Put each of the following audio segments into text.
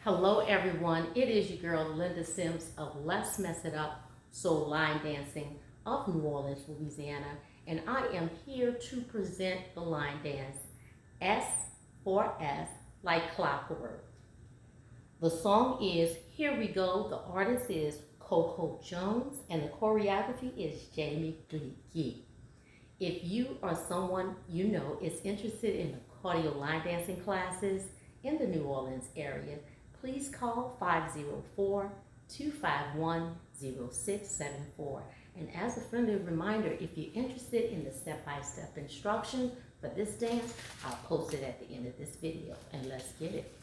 Hello everyone, it is your girl Linda Sims of Let's Mess It Up Soul Line Dancing of New Orleans, Louisiana, and I am here to present the line dance S4S like Clockwork. The song is Here We Go. The artist is CoCo Jones and the choreography is Jamie Gee. If you or someone you know is interested in the cardio line dancing classes in the New Orleans area, please call 504-251-0674. And as a friendly reminder, if you're interested in the step-by-step instruction for this dance, I'll post it at the end of this video. And let's get it.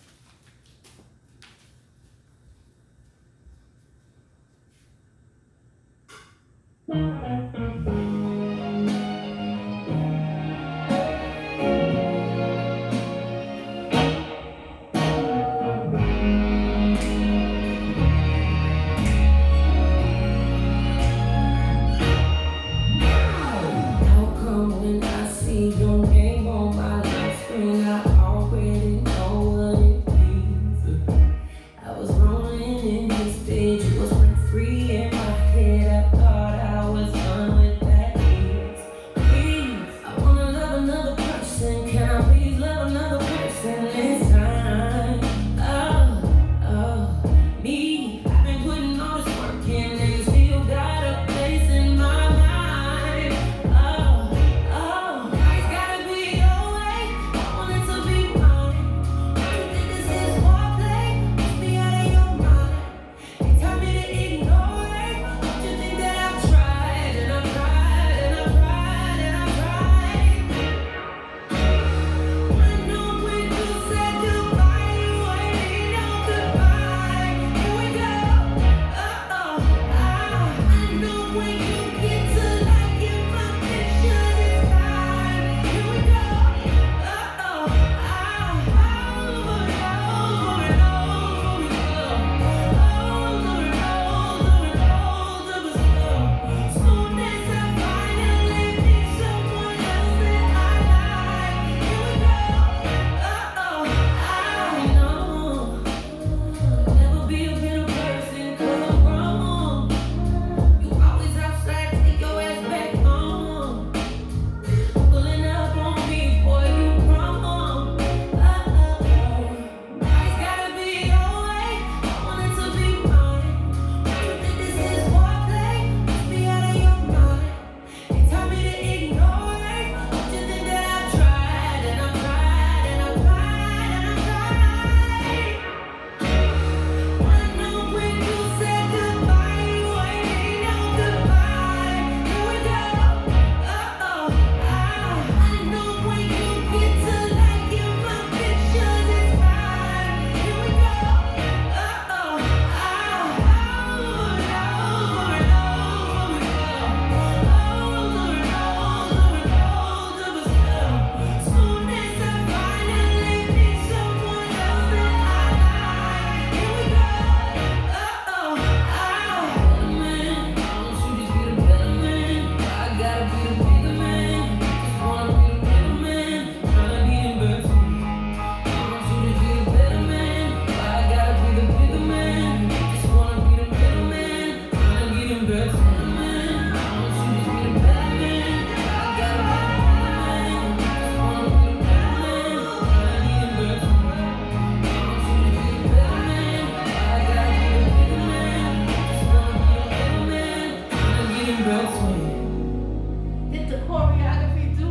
Did the choreographer do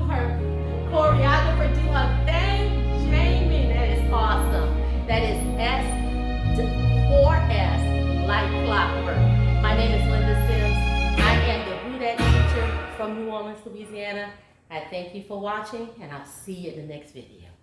her thing? Jamie, that is awesome. That is S4S like Clockwork. My name is Linda Sims. I am the Roulette teacher from New Orleans, Louisiana. I thank you for watching and I'll see you in the next video.